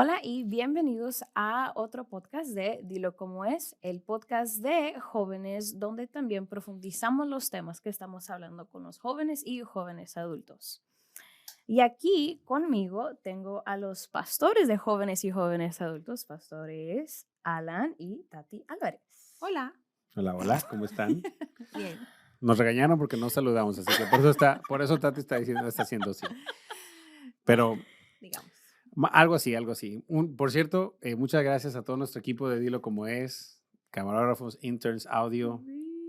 Hola y bienvenidos a otro podcast de Dilo Como Es, el podcast de jóvenes donde también profundizamos los temas que estamos hablando con los jóvenes y jóvenes adultos. Y aquí conmigo tengo a los pastores de jóvenes y jóvenes adultos, pastores Alan y Tati Álvarez. Hola. Hola, hola, ¿cómo están? Bien. Nos regañaron porque no saludamos, así que por eso Tati está haciendo así. Pero Digamos. algo así, algo así. Por cierto, muchas gracias a todo nuestro equipo de Dilo Como Es, camarógrafos, interns, audio.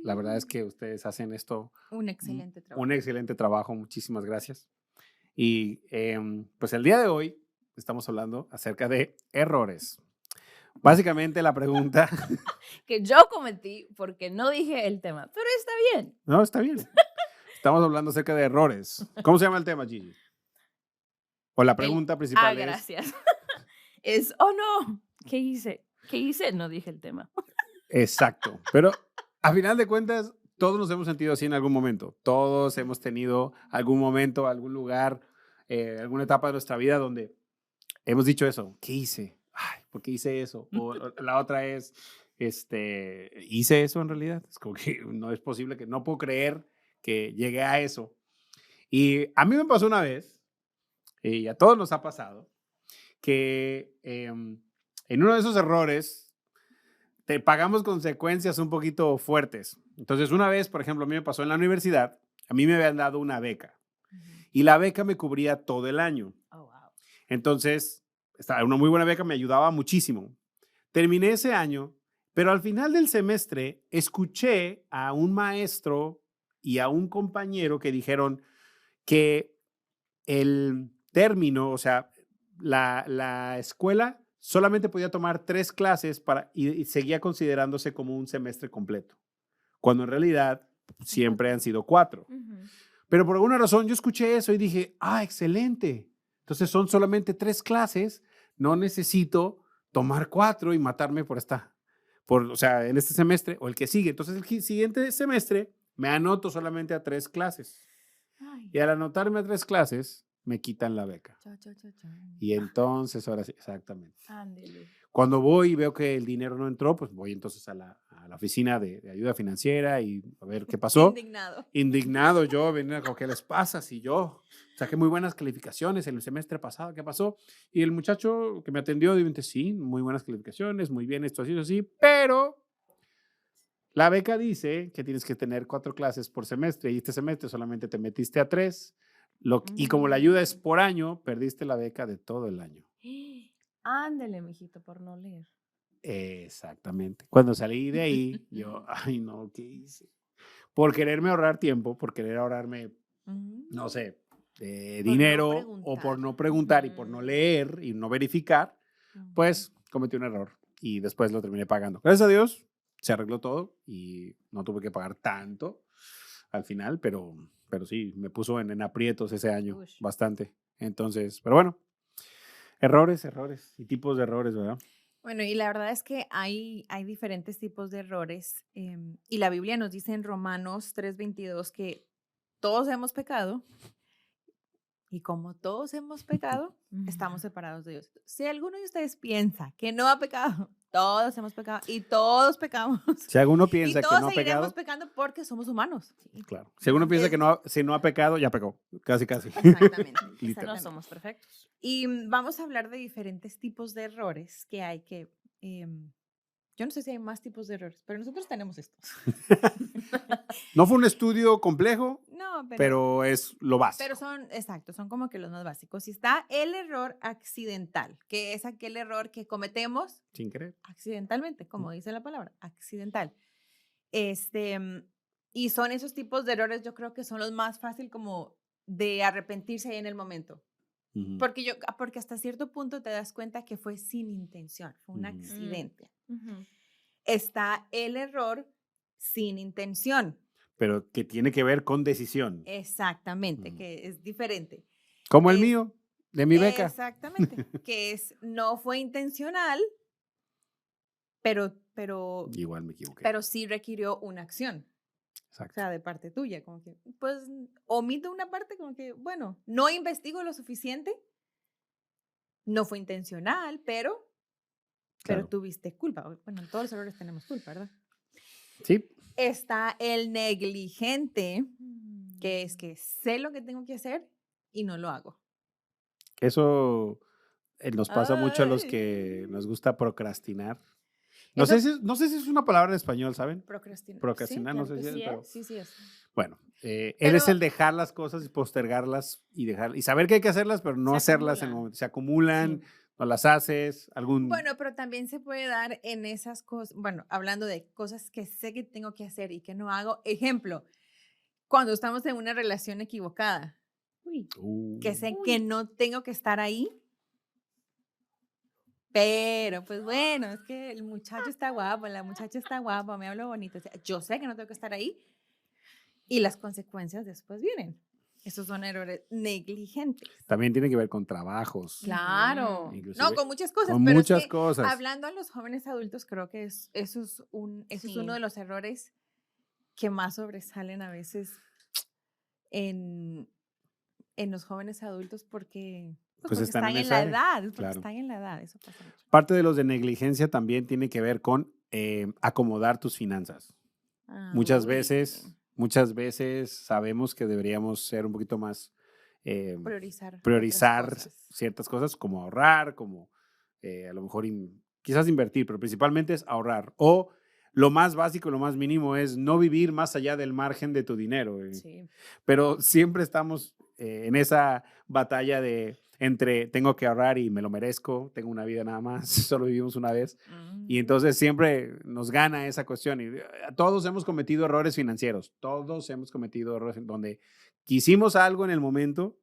La verdad es que ustedes hacen esto Un excelente un trabajo. excelente trabajo. Muchísimas gracias. Y pues el día de hoy estamos hablando acerca de errores. Básicamente la pregunta... Que yo cometí porque no dije el tema, pero está bien. No, está bien. Estamos hablando acerca de errores. ¿Cómo se llama el tema, Gigi? O la pregunta principal es... Gracias. Es, oh no, ¿qué hice? ¿Qué hice? No dije el tema. Exacto. Pero a final de cuentas, todos nos hemos sentido así en algún momento. Todos hemos tenido algún momento, algún lugar, alguna etapa de nuestra vida donde hemos dicho eso. ¿Qué hice? Ay, ¿por qué hice eso? O la otra es, ¿hice eso en realidad? Es como que no es posible, que no puedo creer que llegué a eso. Y a mí me pasó una vez, y a todos nos ha pasado, que en uno de esos errores te pagamos consecuencias un poquito fuertes. Entonces, una vez, por ejemplo, a mí me pasó en la universidad, a mí me habían dado una beca y la beca me cubría todo el año. Oh, wow. Entonces, estaba una muy buena beca, me ayudaba muchísimo. Terminé ese año, pero al final del semestre escuché a un maestro y a un compañero que dijeron que el término, o sea, la escuela solamente podía tomar 3 clases y seguía considerándose como un semestre completo, cuando en realidad siempre han sido 4. Pero por alguna razón yo escuché eso y dije, excelente. Entonces son solamente 3 clases, no necesito tomar 4 y matarme o sea, en este semestre o el que sigue. Entonces el siguiente semestre me anoto solamente a 3 clases. Ay. Y al anotarme a 3 clases, me quitan la beca. Cha, cha, cha, cha. Y entonces, ahora sí, exactamente. Ándele. Cuando voy y veo que el dinero no entró, pues voy entonces a la oficina de ayuda financiera y a ver qué pasó. Indignado. Indignado yo, venía como, ¿qué les pasa? Si yo saqué muy buenas calificaciones el semestre pasado, ¿qué pasó? Y el muchacho que me atendió dijo, sí, muy buenas calificaciones, muy bien, esto así, pero la beca dice que tienes que tener 4 clases por semestre y este semestre solamente te metiste a 3. Y como la ayuda es por año, perdiste la beca de todo el año. Ándele, mijito, por no leer. Exactamente. Cuando salí de ahí, yo, ay no, ¿qué hice? Por quererme ahorrar tiempo, por querer ahorrarme, no sé, dinero o por no preguntar y por no leer y no verificar, pues cometí un error y después lo terminé pagando. Gracias a Dios, se arregló todo y no tuve que pagar tanto al final, pero sí, me puso en aprietos ese año, Ush. bastante. Entonces, pero bueno, errores y tipos de errores, ¿verdad? Bueno, y la verdad es que hay diferentes tipos de errores. Y la Biblia nos dice en Romanos 3:22 que todos hemos pecado. Y como todos hemos pecado, estamos separados de Dios. Si alguno de ustedes piensa que no ha pecado, todos hemos pecado y todos pecamos. Si alguno Y piensa que todos no ha seguiremos pecado, pecando porque somos humanos. Sí. claro. Si alguno piensa Es- que si no ha pecado, ya pecó. Casi, casi. Exactamente. No Exactamente. somos perfectos. Y vamos a hablar de diferentes tipos de errores que hay que... yo no sé si hay más tipos de errores, pero nosotros tenemos estos. No fue un estudio complejo, No, pero es lo básico. pero son, exacto, son como que los más básicos. Y está el error accidental, que es aquel error que cometemos Sin querer. accidentalmente, como dice la palabra, accidental. Y son esos tipos de errores, yo creo que son los más fácil como de arrepentirse ahí en el momento. Ujú. Porque hasta cierto punto te das cuenta que fue sin intención, fue un Ujú. accidente. Está el error sin intención. Pero que tiene que ver con decisión. Exactamente, Ujú. que es diferente. Como el Es- mío, de mi beca. Exactamente, que no fue intencional, pero, Igual me equivoqué. pero sí requirió una acción. O Exacto. sea, de parte tuya, como que, pues, omito una parte como que, bueno, no investigo lo suficiente, no fue intencional, pero Claro. tuviste culpa. Bueno, en todos los errores tenemos culpa, ¿verdad? Sí, Está el negligente, que es que sé lo que tengo que hacer y no lo hago. eso nos pasa mucho a los que Ay. nos gusta procrastinar. Eso, No sé si es una palabra en español, ¿saben? procrastinar. Sí, Procrastinar, no claro sé que si es, sí. Sí pero es. Sí, sí es. bueno, él es Pero el dejar las cosas y postergarlas y saber que hay que hacerlas, pero no Se hacerlas en el acumulan. momento. Se acumulan, Sí. no las haces, algún... bueno, pero también se puede dar en esas cosas, bueno, hablando de cosas que sé que tengo que hacer y que no hago. Ejemplo, cuando estamos en una relación equivocada, Uy. que sé Uy. que no tengo que estar ahí, pero pues bueno, es que el muchacho está guapo, la muchacha está guapa, me habla bonito. O sea, yo sé que no tengo que estar ahí y las consecuencias después vienen. Esos son errores negligentes. También tiene que ver con trabajos, Claro. Ujú. No, inclusive con muchas cosas, con pero es muchas que cosas. hablando a los jóvenes adultos, creo que eso es uno Sí. de los errores que más sobresalen a veces en, en los jóvenes adultos porque, pues Pues porque están están en en esa la área, edad, es porque claro. están en la edad, eso pasa mucho. Parte de los de negligencia también tiene que ver con acomodar tus finanzas. Uy, Muchas veces sabemos que deberíamos ser un poquito más, eh, priorizar otras priorizar cosas. ciertas cosas como ahorrar, como a lo mejor quizás invertir, pero principalmente es ahorrar. O lo más básico, lo más mínimo es no vivir más allá del margen de tu dinero. Sí. Pero siempre estamos en esa batalla de entre tengo que ahorrar y me lo merezco, tengo una vida nada más, solo vivimos una vez. Y entonces siempre nos gana esa cuestión. Y todos hemos cometido errores financieros, todos hemos cometido errores donde quisimos algo en el momento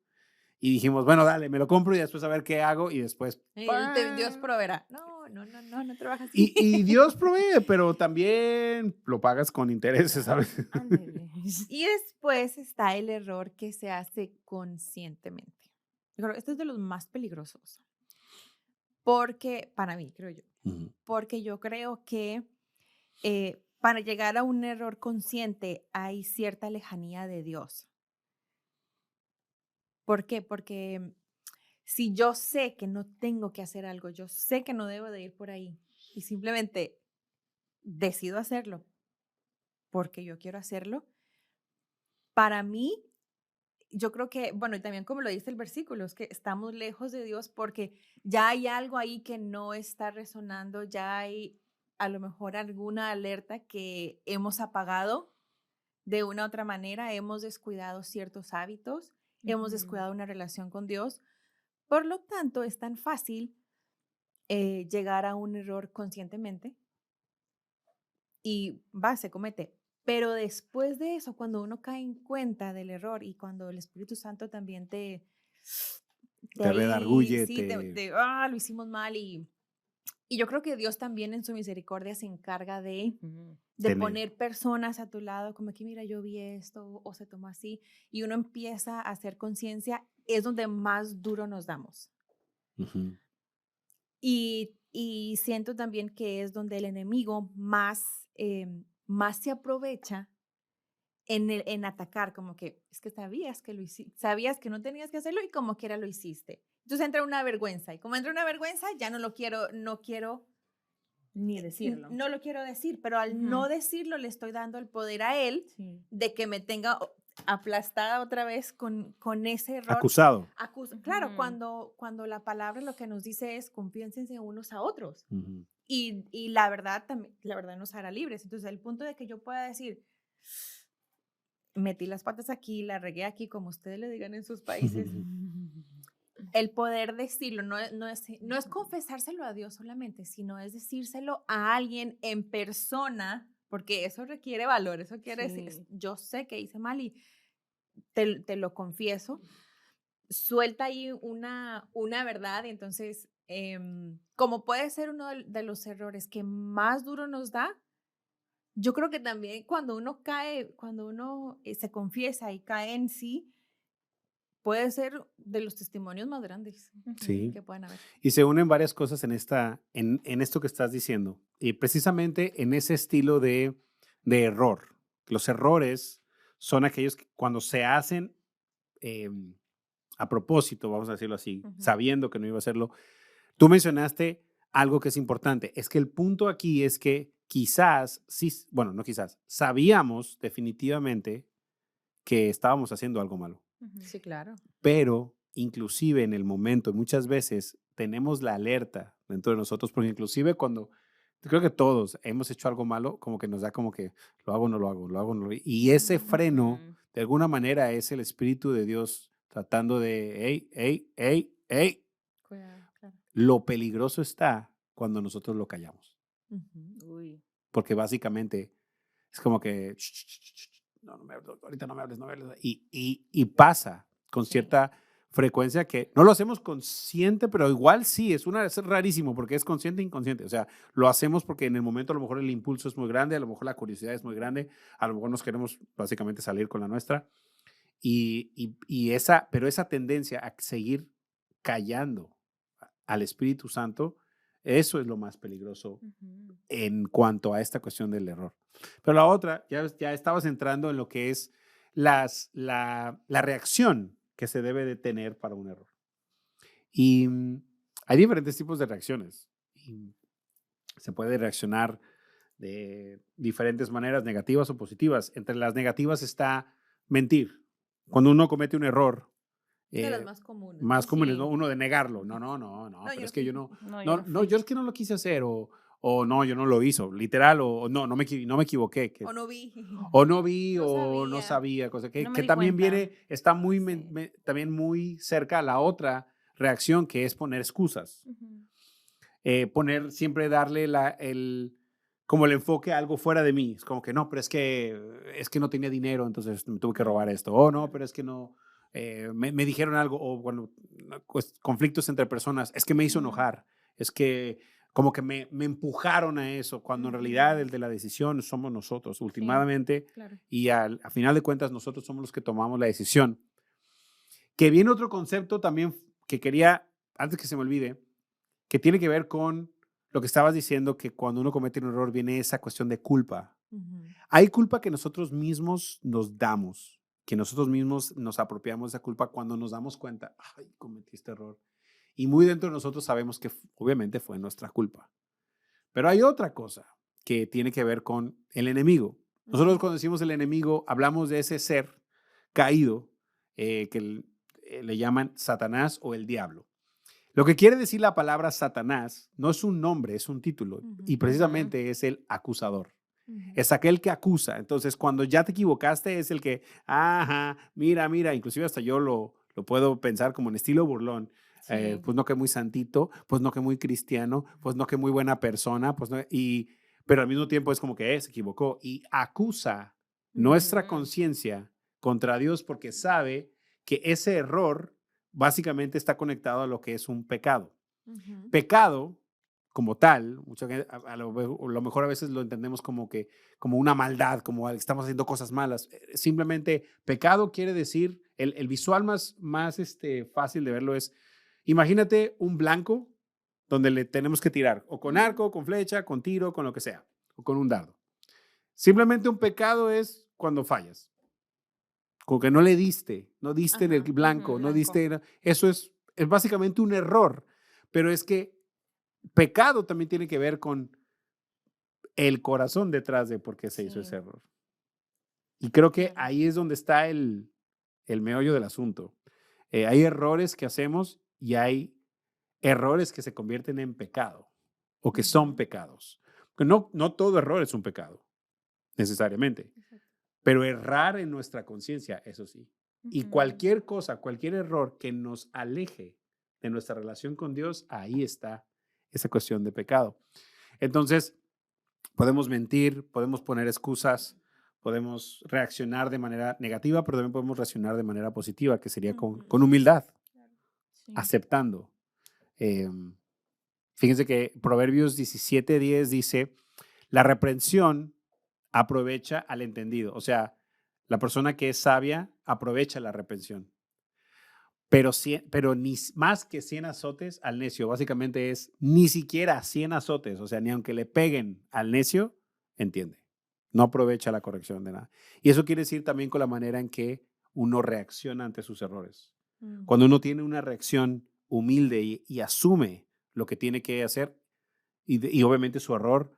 y dijimos, bueno, dale, me lo compro y después a ver qué hago y después... Dios proveerá. No, no, no, no, no trabaja así. Y Dios provee, pero también lo pagas con intereses, ¿sabes? Ándele. Y después está el error que se hace conscientemente. Yo creo que este es de los más peligrosos. Porque, para mí, creo yo, Ujú. porque yo creo que para llegar a un error consciente hay cierta lejanía de Dios. ¿Por qué? Porque si yo sé que no tengo que hacer algo, yo sé que no debo de ir por ahí y simplemente decido hacerlo porque yo quiero hacerlo, para mí, yo creo que, bueno, y también como lo dice el versículo, es que estamos lejos de Dios porque ya hay algo ahí que no está resonando, ya hay a lo mejor alguna alerta que hemos apagado de una u otra manera, hemos descuidado ciertos hábitos, hemos Ujú. descuidado una relación con Dios. Por lo tanto, es tan fácil llegar a un error conscientemente y se comete. Pero después de eso, cuando uno cae en cuenta del error y cuando el Espíritu Santo también te Te ahí, redarguye, sí, lo hicimos mal y yo creo que Dios también en su misericordia se encarga Ujú. de tener. poner personas a tu lado, como que mira, yo vi esto o se tomó así y uno empieza a hacer conciencia, es donde más duro nos damos. Ujú. Y siento también que es donde el enemigo más se aprovecha en atacar, como que es que sabías que lo hiciste, sabías que no tenías que hacerlo y como quiera lo hiciste. Entonces entra una vergüenza y como entra una vergüenza ya no quiero, Ni decirlo. no lo quiero decir, pero al Ujú. no decirlo le estoy dando el poder a él Sí. de que me tenga aplastada otra vez con ese error. Acusado. Claro, Ujú. cuando la palabra lo que nos dice es confíense unos a otros. Ujú. Y la verdad, también, la verdad nos hará libres. Entonces, el punto de que yo pueda decir, metí las patas aquí, la regué aquí, como ustedes le digan en sus países, el poder decirlo no es confesárselo a Dios solamente, sino es decírselo a alguien en persona, porque eso requiere valor, eso quiere decir, Sí. yo sé que hice mal y te lo confieso, suelta ahí una verdad y entonces, como puede ser uno de los errores que más duro nos da, yo creo que también cuando uno se confiesa y cae en sí, puede ser de los testimonios más grandes Sí. que puedan haber. Y se unen varias cosas en esto que estás diciendo. Y precisamente en ese estilo de error. Los errores son aquellos que cuando se hacen a propósito, vamos a decirlo así, Ujú. sabiendo que no iba a hacerlo. Tú mencionaste algo que es importante, es que el punto aquí es que quizás, sí, bueno, no quizás, sabíamos definitivamente que estábamos haciendo algo malo, Ujú. Sí, claro. pero inclusive en el momento, muchas veces tenemos la alerta dentro de nosotros, porque inclusive cuando, creo que todos hemos hecho algo malo, como que nos da como que lo hago, no lo hago, lo hago, no lo hago. Y ese freno, Ujú. de alguna manera, es el Espíritu de Dios tratando de, hey, hey, hey, hey, Cuidado, claro. lo peligroso está cuando nosotros lo callamos, Ujú. Uy. porque básicamente es como que, no, no me hables, ahorita no me hables, y pasa con Sí. cierta frecuencia que no lo hacemos consciente, pero igual sí, es rarísimo porque es consciente e inconsciente, o sea, lo hacemos porque en el momento a lo mejor el impulso es muy grande, a lo mejor la curiosidad es muy grande, a lo mejor nos queremos básicamente salir con la nuestra, pero esa tendencia a seguir callando al Espíritu Santo, eso es lo más peligroso Ujú. en cuanto a esta cuestión del error. Pero la otra, ya estabas entrando en lo que es la reacción que se debe de tener para un error. Y hay diferentes tipos de reacciones. Y se puede reaccionar de diferentes maneras, negativas o positivas. Entre las negativas está mentir. Cuando uno comete un error, De las eh, más comunes, más ¿no? comunes, ¿no? Sí. Uno de negarlo. No, Ujú. no, no, no, No, pero yo es no que fui. yo no, No, yo no, no no, fui. yo es que no lo quise hacer, o no, yo no lo hizo, literal, o no, no me equivoqué, O no vi. o Ujú. no vi, No o no sabía. sabía, cosa No me que di también cuenta. viene, está Sí. también muy cerca a la otra reacción, que es poner excusas. Ujú. Poner, siempre darle como el enfoque a algo fuera de mí. Es como que no, pero es que no tenía dinero, entonces me tuve que robar esto. O no, pero es que no, me dijeron algo, o bueno, conflictos entre personas, es que me hizo Ujú. enojar, es que como que me empujaron a eso, cuando en realidad Ujú. el de la decisión somos nosotros, Sí, últimamente, claro. y a final de cuentas nosotros somos los que tomamos la decisión. Que viene otro concepto también que quería, antes que se me olvide, que tiene que ver con lo que estabas diciendo, que cuando uno comete un error viene esa cuestión de culpa. Ujú. Hay culpa que nosotros mismos nos damos, que nosotros mismos nos apropiamos de esa culpa cuando nos damos cuenta, ay, cometí este error. Y muy dentro de nosotros sabemos que obviamente fue nuestra culpa. Pero hay otra cosa que tiene que ver con el enemigo. Nosotros Ujú. cuando decimos el enemigo, hablamos de ese ser caído le llaman Satanás o el diablo. Lo que quiere decir la palabra Satanás no es un nombre, es un título y Ujú. Ujú. precisamente es el acusador. Ujú. Es aquel que acusa. Entonces, cuando ya te equivocaste, es el que, ajá, mira, mira, inclusive hasta yo lo puedo pensar como en estilo burlón. Sí. Pues no que muy santito, pues no que muy cristiano, pues no que muy buena persona, pues no, pero al mismo tiempo es como que se equivocó y acusa nuestra Ujú. conciencia contra Dios porque sabe que ese error básicamente está conectado a lo que es un pecado. Ujú. Pecado, como tal, mucha gente, a lo mejor a veces lo entendemos como que como una maldad, como estamos haciendo cosas malas. Simplemente pecado quiere decir, el visual más fácil de verlo es, imagínate un blanco donde le tenemos que tirar, o con Ujú. arco, con flecha, con tiro, con lo que sea, o con un dardo. Simplemente un pecado es cuando fallas, como que no le diste, no diste en el Ajá. Ujú. blanco, no Blanco. diste, eso es básicamente un error, pero es que pecado también tiene que ver con el corazón detrás de por qué se hizo ese Sí, error. Y creo que claro. ahí es donde está el meollo del asunto. Hay errores que hacemos y hay errores que se convierten en pecado o que son Ujú. pecados. Que no todo error es un pecado, necesariamente, Exacto. pero errar en nuestra conciencia, eso sí. Y Ujú. cualquier cosa, cualquier error que nos aleje de nuestra relación con Dios, ahí está esa cuestión de pecado. Entonces, podemos mentir, podemos poner excusas, podemos reaccionar de manera negativa, pero también podemos reaccionar de manera positiva, que sería con, Ujú. con humildad, Claro. Sí. aceptando. Em, Fíjense que Proverbios 17:10 dice, la reprensión aprovecha al entendido. O sea, la persona que es sabia aprovecha la reprensión. Pero más que 100 azotes al necio, básicamente es ni siquiera 100 azotes, o sea, ni aunque le peguen al necio, entiende. No aprovecha la corrección de nada. Y eso quiere decir también con la manera en que uno reacciona ante sus errores. Cuando uno tiene una reacción humilde y asume lo que tiene que hacer y obviamente su error,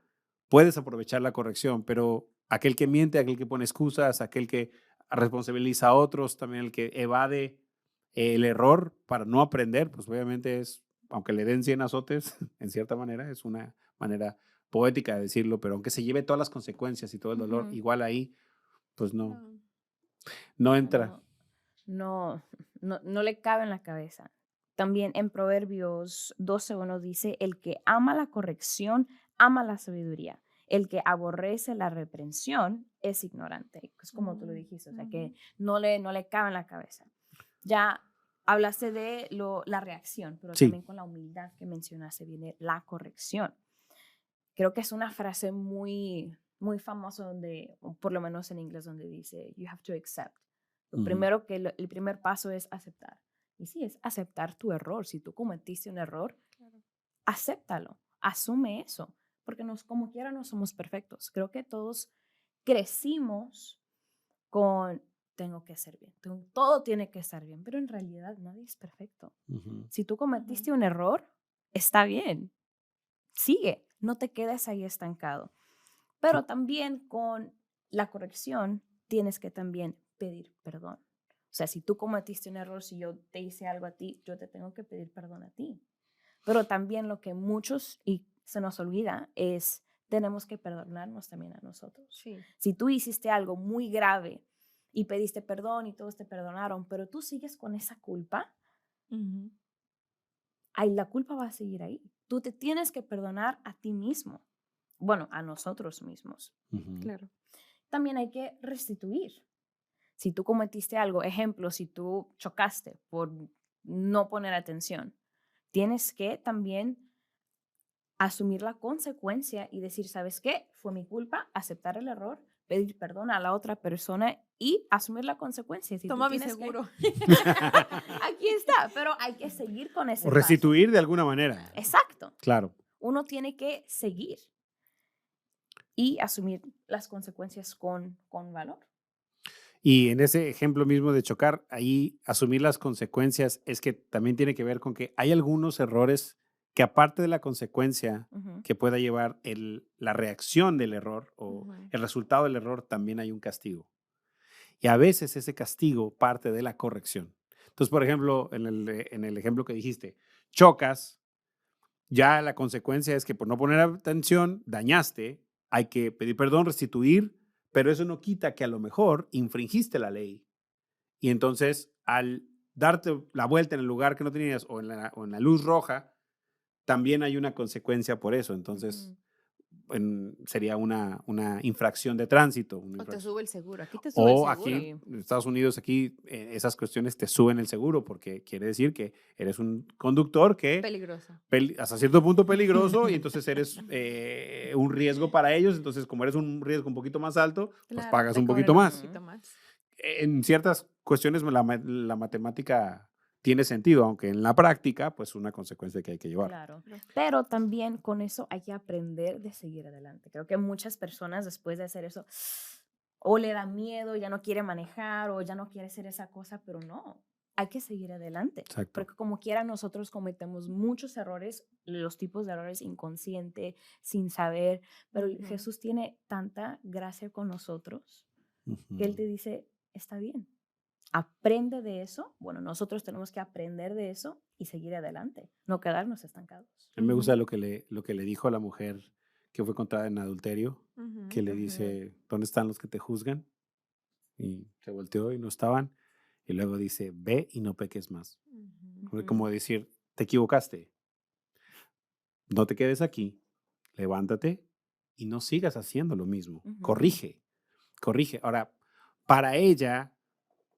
puedes aprovechar la corrección, pero aquel que miente, aquel que pone excusas, aquel que responsabiliza a otros, también el que evade el error para no aprender, pues obviamente es, aunque le den 100 azotes, en cierta manera, es una manera poética de decirlo, pero aunque se lleve todas las consecuencias y todo el dolor, Ujú. igual ahí, pues no, No. no No, entra. no le cabe en la cabeza. También en Proverbios 12:1 dice, el que ama la corrección, ama la sabiduría. El que aborrece la reprensión es ignorante. Es como tú lo dijiste, o sea, que no le cabe en la cabeza. Ya hablaste de la reacción, pero Sí. también con la humildad que mencionaste viene la corrección. Creo que es una frase muy, muy famosa donde, o por lo menos en inglés, donde dice, you have to accept. Lo Ujú. primero el primer paso es aceptar. Y sí, es aceptar tu error. Si tú cometiste un error, acéptalo, asume eso, porque como quiera no somos perfectos. Creo que todos crecimos con, tengo que ser bien, todo tiene que estar bien, pero en realidad nadie es perfecto. Ujú. Si tú cometiste un error, está bien, sigue, no te quedes ahí estancado. Pero también con la corrección tienes que también pedir perdón. O sea, si tú cometiste un error, si yo te hice algo a ti, yo te tengo que pedir perdón a ti. Pero también lo que muchos y se nos olvida es tenemos que perdonarnos también a nosotros. Sí. Si tú hiciste algo muy grave y pediste perdón y todos te perdonaron, pero tú sigues con esa culpa, Ujú. ahí la culpa va a seguir ahí. Tú te tienes que perdonar a ti mismo. Bueno, a nosotros mismos. Ujú. Claro. También hay que restituir. Si tú cometiste algo, ejemplo, si tú chocaste por no poner atención, tienes que también asumir la consecuencia y decir, ¿sabes qué? Fue mi culpa, aceptar el error, pedir perdón a la otra persona y asumir la consecuencia. Si tú Toma mi tienes que- seguro. Aquí está, pero hay que seguir con ese O paso. restituir de alguna manera. Exacto. Claro. Uno tiene que seguir y asumir las consecuencias con valor. Y en ese ejemplo mismo de chocar, ahí asumir las consecuencias es que también tiene que ver con que hay algunos errores que aparte de la consecuencia Ujú. que pueda llevar la reacción del error o Ujú. el resultado del error, también hay un castigo. Y a veces ese castigo parte de la corrección. Entonces, por ejemplo, en el ejemplo que dijiste, chocas, ya la consecuencia es que por no poner atención, dañaste, hay que pedir perdón, restituir, pero eso no quita que a lo mejor infringiste la ley. Y entonces, al darte la vuelta en el lugar que no tenías o en la luz roja, también hay una consecuencia por eso. Entonces, sería una infracción de tránsito. O te sube el seguro. Aquí te sube el O seguro. aquí, Sí. en Estados Unidos, aquí esas cuestiones te suben el seguro porque quiere decir que eres un conductor que Peligroso. hasta cierto punto peligroso y entonces eres un riesgo para ellos. Entonces, como eres un riesgo un poquito más alto, pues Claro, pagas te un cobran poquito un más. poquito más. En ciertas cuestiones la matemática tiene sentido, aunque en la práctica, pues una consecuencia que hay que llevar. Claro. Claro. Pero también con eso hay que aprender de seguir adelante. Creo que muchas personas después de hacer eso o le da miedo, ya no quiere manejar o ya no quiere hacer esa cosa, pero no, hay que seguir adelante. Exacto. Porque como quiera nosotros cometemos muchos errores, los tipos de errores inconsciente, sin saber, pero Ujú. Jesús tiene tanta gracia con nosotros que Él te dice, está bien. Aprende de eso. Bueno, nosotros tenemos que aprender de eso y seguir adelante, no quedarnos estancados. A mí me gusta lo que le dijo a la mujer que fue encontrada en adulterio, Ujú. que le Ujú. dice, ¿dónde están los que te juzgan? Y se volteó y no estaban. Y luego dice, ve y no peques más. Ujú. Como decir, te equivocaste, no te quedes aquí, levántate y no sigas haciendo lo mismo. Ujú. Corrige, corrige. Ahora, para ella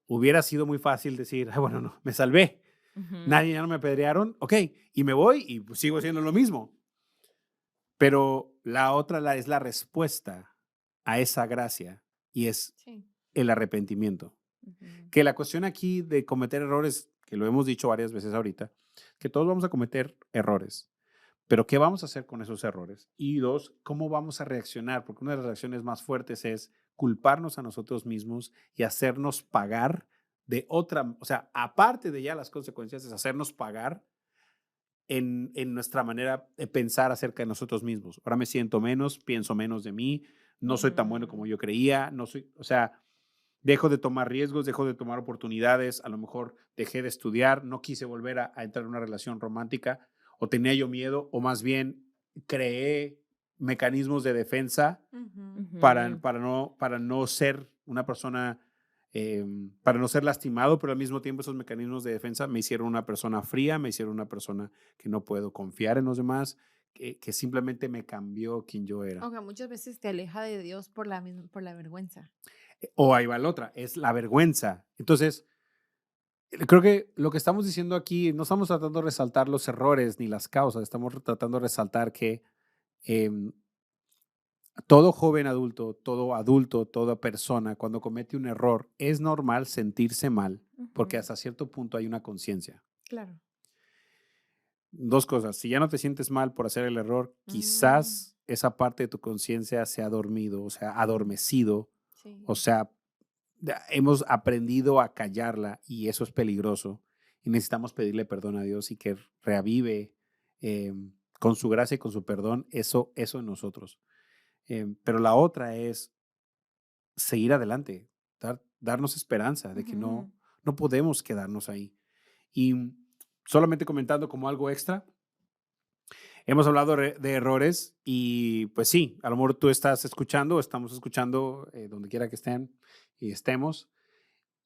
hubiera sido muy fácil decir, bueno, no, me salvé, Ujú. nadie ya no me apedrearon, ok, y me voy y pues, sigo haciendo lo mismo. Pero la otra es la respuesta a esa gracia y es Sí. el arrepentimiento. Ujú. Que la cuestión aquí de cometer errores, que lo hemos dicho varias veces ahorita, que todos vamos a cometer errores, pero ¿qué vamos a hacer con esos errores? Y dos, ¿cómo vamos a reaccionar? Porque una de las reacciones más fuertes es culparnos a nosotros mismos y hacernos pagar de otra, o sea, aparte de ya las consecuencias, es hacernos pagar en nuestra manera de pensar acerca de nosotros mismos. Ahora me siento menos, pienso menos de mí, no soy tan bueno como yo creía, no soy, o sea, dejo de tomar riesgos, dejo de tomar oportunidades, a lo mejor dejé de estudiar, no quise volver a entrar en una relación romántica, o tenía yo miedo, o más bien creé mecanismos de defensa para no ser una persona, para no ser lastimado, pero al mismo tiempo esos mecanismos de defensa me hicieron una persona fría, me hicieron una persona que no puedo confiar en los demás, que simplemente me cambió quien yo era. Aunque muchas veces te aleja de Dios por por la vergüenza. O ahí va la otra, es la vergüenza. Entonces, creo que lo que estamos diciendo aquí, no estamos tratando de resaltar los errores ni las causas, estamos tratando de resaltar que em, todo joven adulto, todo adulto, toda persona, cuando comete un error, es normal sentirse mal, porque hasta cierto punto hay una conciencia. Claro. Dos cosas, si ya no te sientes mal por hacer el error, quizás esa parte de tu conciencia se ha dormido, o sea, adormecido, Sí. o sea, hemos aprendido a callarla y eso es peligroso. Y necesitamos pedirle perdón a Dios y que reavive con su gracia y con su perdón eso en nosotros. Pero la otra es seguir adelante, darnos esperanza de que no podemos quedarnos ahí. Y solamente comentando como algo extra, hemos hablado de errores y pues sí, a lo mejor tú estás escuchando, estamos escuchando donde quiera que estén y estemos.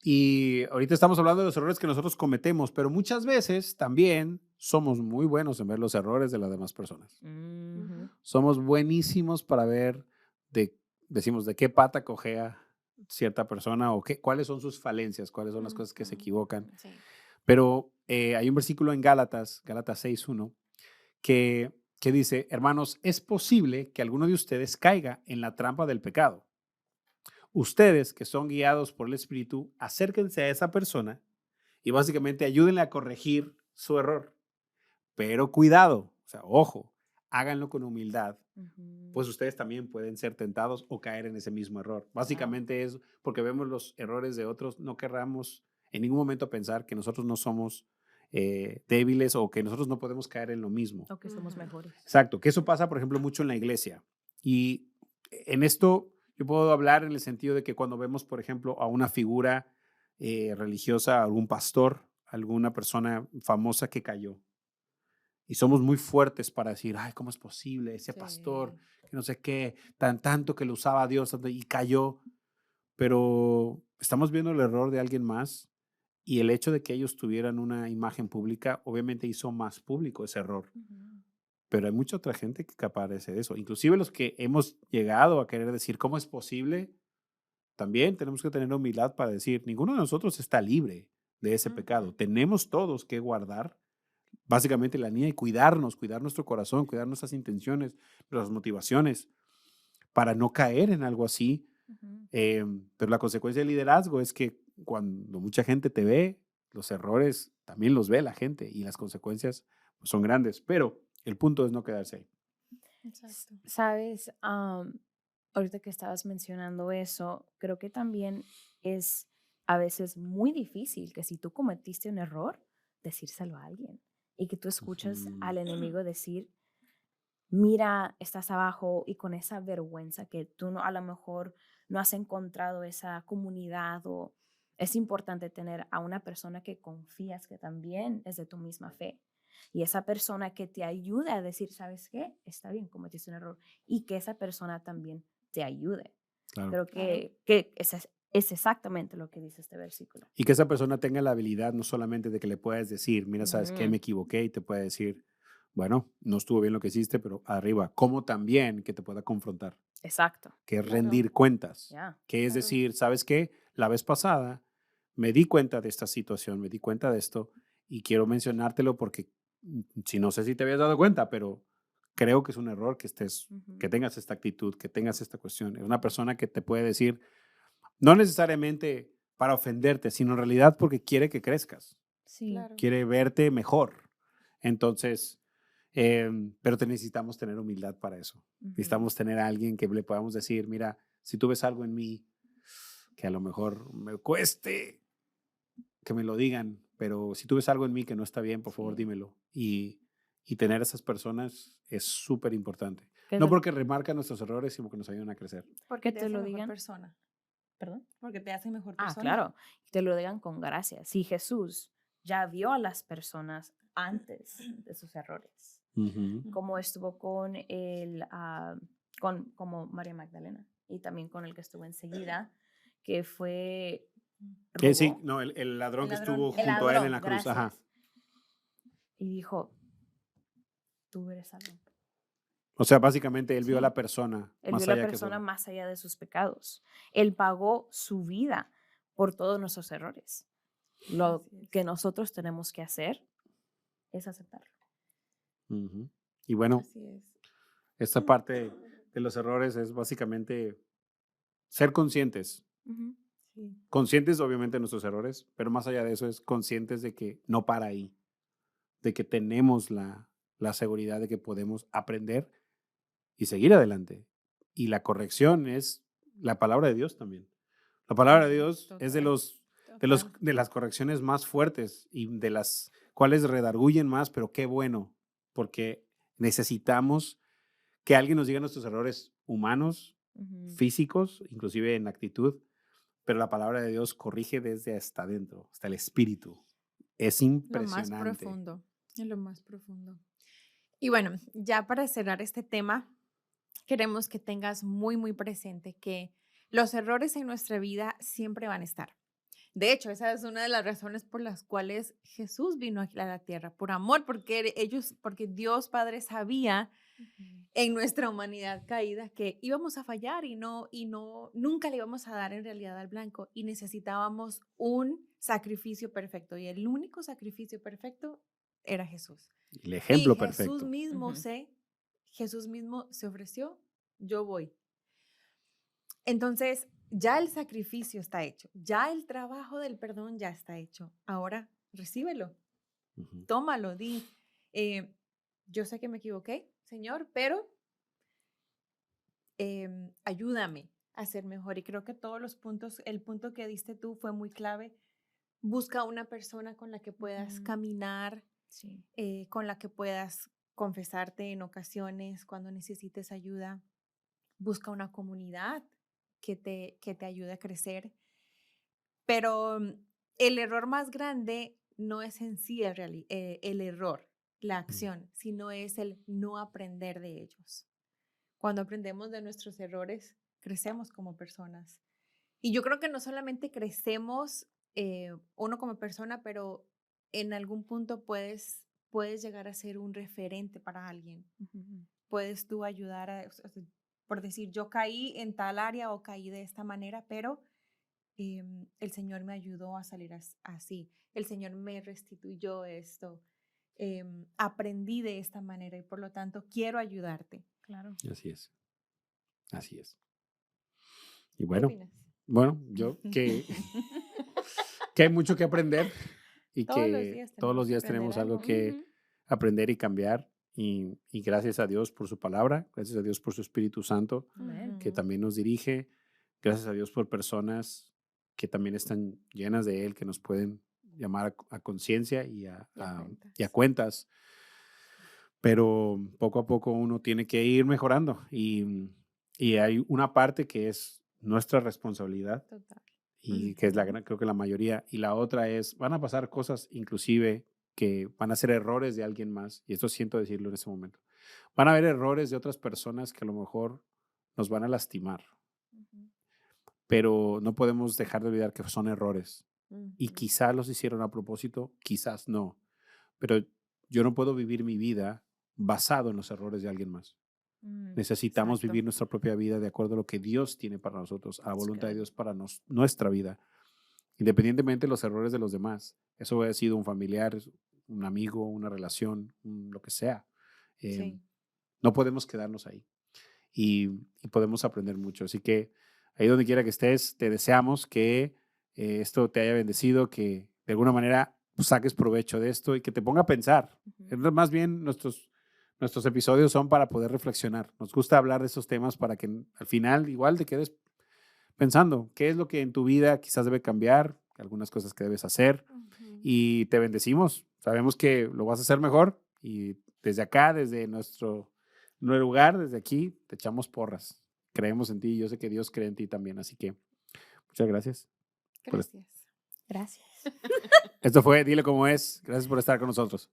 Y ahorita estamos hablando de los errores que nosotros cometemos, pero muchas veces también somos muy buenos en ver los errores de las demás personas. Somos buenísimos para ver, decimos, de qué pata cojea cierta persona o cuáles son sus falencias, cuáles son las cosas que se equivocan. Sí. Pero hay un versículo en Gálatas 6:1, que dice, hermanos, es posible que alguno de ustedes caiga en la trampa del pecado. Ustedes que son guiados por el Espíritu, acérquense a esa persona y básicamente ayúdenle a corregir su error. Pero cuidado, o sea, ojo, háganlo con humildad, pues ustedes también pueden ser tentados o caer en ese mismo error. Básicamente es porque vemos los errores de otros, no querramos en ningún momento pensar que nosotros no somos débiles o que nosotros no podemos caer en lo mismo. O que somos mejores. Exacto, que eso pasa, por ejemplo, mucho en la iglesia. Y en esto yo puedo hablar en el sentido de que cuando vemos, por ejemplo, a una figura religiosa, algún pastor, alguna persona famosa que cayó. Y somos muy fuertes para decir, ay, ¿cómo es posible? Ese pastor, que no sé qué, tanto que lo usaba a Dios y cayó. Pero estamos viendo el error de alguien más y el hecho de que ellos tuvieran una imagen pública obviamente hizo más público ese error. Pero hay mucha otra gente que carece de eso. Inclusive los que hemos llegado a querer decir, ¿cómo es posible? También tenemos que tener humildad para decir, ninguno de nosotros está libre de ese pecado. Tenemos todos que guardar básicamente la línea y cuidar nuestro corazón, cuidar nuestras intenciones, nuestras motivaciones, para no caer en algo así. Pero la consecuencia del liderazgo es que cuando mucha gente te ve, los errores también los ve la gente y las consecuencias pues, son grandes. Pero el punto es no quedarse ahí. Exacto. Sabes, ahorita que estabas mencionando eso, creo que también es a veces muy difícil que si tú cometiste un error, decírselo a alguien y que tú escuchas al enemigo decir, mira, estás abajo y con esa vergüenza que tú no, a lo mejor no has encontrado esa comunidad o es importante tener a una persona que confías que también es de tu misma fe y esa persona que te ayude a decir, ¿sabes qué? Está bien, cometiste un error y que esa persona también te ayude. Claro. Creo que es exactamente lo que dice este versículo. Y que esa persona tenga la habilidad no solamente de que le puedas decir, mira, ¿sabes qué? Me equivoqué y te puede decir, bueno, no estuvo bien lo que hiciste, pero arriba, como también que te pueda confrontar. Exacto. Que es rendir cuentas. Yeah. Que es decir, ¿sabes qué? La vez pasada me di cuenta de esta situación, me di cuenta de esto y quiero mencionártelo porque si no sé si te habías dado cuenta, pero creo que es un error que que tengas esta actitud, que tengas esta cuestión. Es una persona que te puede decir, no necesariamente para ofenderte, sino en realidad porque quiere que crezcas. Sí. Claro. Quiere verte mejor. Entonces, pero necesitamos tener humildad para eso. Necesitamos tener a alguien que le podamos decir, mira, si tú ves algo en mí que a lo mejor me cueste, que me lo digan, pero si tú ves algo en mí que no está bien, por favor, Sí. dímelo. Y tener esas personas es súper importante. Que No te- porque remarcan nuestros errores, sino que nos ayudan a crecer. Porque que te te hace lo mejor digan. persona. ¿Perdón? Porque te hace mejor Ah, persona. claro, te lo digan con gracia. Si Jesús ya vio a las personas antes de sus errores, Ujú. como estuvo como María Magdalena y también con el que estuvo enseguida, que fue Que sí, robó no, el ladrón El que ladrón, estuvo el junto a él en ladrón, la cruz. Ajá. gracias. Y dijo, tú eres salvo. O sea, básicamente él vio a Sí. la persona Él más vio a la allá que persona solo. más allá de sus pecados. Él pagó su vida por todos nuestros errores. Lo Así es. que nosotros tenemos que hacer es aceptarlo. Ujú. Y bueno, Así es. esta parte de los errores es básicamente ser conscientes. Sí. Conscientes, obviamente, de nuestros errores, pero más allá de eso es conscientes de que no para ahí, de que tenemos la seguridad de que podemos aprender y seguir adelante. Y la corrección es la palabra de Dios también. La palabra de Dios es Total. de las correcciones más fuertes y de las cuales redarguyen más, pero qué bueno, porque necesitamos que alguien nos diga nuestros errores humanos, físicos, inclusive en actitud, pero la palabra de Dios corrige desde hasta adentro, hasta el espíritu. Es Lo más impresionante. profundo. Es lo más profundo. Y bueno, ya para cerrar este tema, queremos que tengas muy, muy presente que los errores en nuestra vida siempre van a estar. De hecho, esa es una de las razones por las cuales Jesús vino aquí a la tierra, por amor, porque Dios Padre sabía en nuestra humanidad caída que íbamos a fallar nunca le íbamos a dar en realidad al blanco y necesitábamos un sacrificio perfecto y el único sacrificio perfecto era Jesús. El Y ejemplo perfecto. Jesús mismo se ofreció, yo voy. Entonces, ya el sacrificio está hecho, ya el trabajo del perdón ya está hecho. Ahora, recíbelo, Ujú. tómalo, yo sé que me equivoqué, Señor, pero ayúdame a ser mejor. Y creo que todos los puntos, el punto que diste tú fue muy clave. Busca una persona con la que puedas caminar, Sí. con la que puedas confesarte en ocasiones cuando necesites ayuda. Busca una comunidad que te ayude a crecer. Pero el error más grande no es en sí el error, la acción, sino es el no aprender de ellos. Cuando aprendemos de nuestros errores, crecemos como personas. Y yo creo que no solamente crecemos uno como persona, pero en algún punto puedes llegar a ser un referente para alguien. Puedes tú ayudar por decir, yo caí en tal área o caí de esta manera, pero el Señor me ayudó a salir así. El Señor me restituyó esto. Aprendí de esta manera y por lo tanto quiero ayudarte. Claro. Así es. Así es. Y ¿Qué bueno, opinas? yo que hay mucho que aprender y Todos los que días todos los tenemos que días aprender tenemos algo algo. que aprender y cambiar. Y gracias a Dios por su palabra, gracias a Dios por su Espíritu Santo Amén. que también nos dirige, gracias a Dios por personas que también están llenas de Él, que nos pueden llamar a conciencia y a cuentas. Pero poco a poco uno tiene que ir mejorando y hay una parte que es nuestra responsabilidad Total. y que es creo que la mayoría, y la otra es, van a pasar cosas inclusive que van a ser errores de alguien más, y esto siento decirlo en este momento, van a haber errores de otras personas que a lo mejor nos van a lastimar, pero no podemos dejar de olvidar que son errores y quizás los hicieron a propósito, quizás no, pero yo no puedo vivir mi vida basado en los errores de alguien más. Necesitamos Exacto. vivir nuestra propia vida de acuerdo a lo que Dios tiene para nosotros, a la That's voluntad de good. Dios para nuestra vida, independientemente de los errores de los demás. Eso haya sido un familiar, un amigo, una relación, lo que sea. Sí. No podemos quedarnos ahí y podemos aprender mucho. Así que ahí donde quiera que estés, te deseamos que esto te haya bendecido, que de alguna manera saques provecho de esto y que te ponga a pensar. Más bien nuestros episodios son para poder reflexionar. Nos gusta hablar de esos temas para que al final igual te quedes pensando qué es lo que en tu vida quizás debe cambiar, algunas cosas que debes hacer y te bendecimos. Sabemos que lo vas a hacer mejor y desde acá, desde nuestro lugar, desde aquí, te echamos porras. Creemos en ti y yo sé que Dios cree en ti también, así que muchas gracias. Gracias. Gracias. Esto fue Dile Cómo Es. Gracias por estar con nosotros.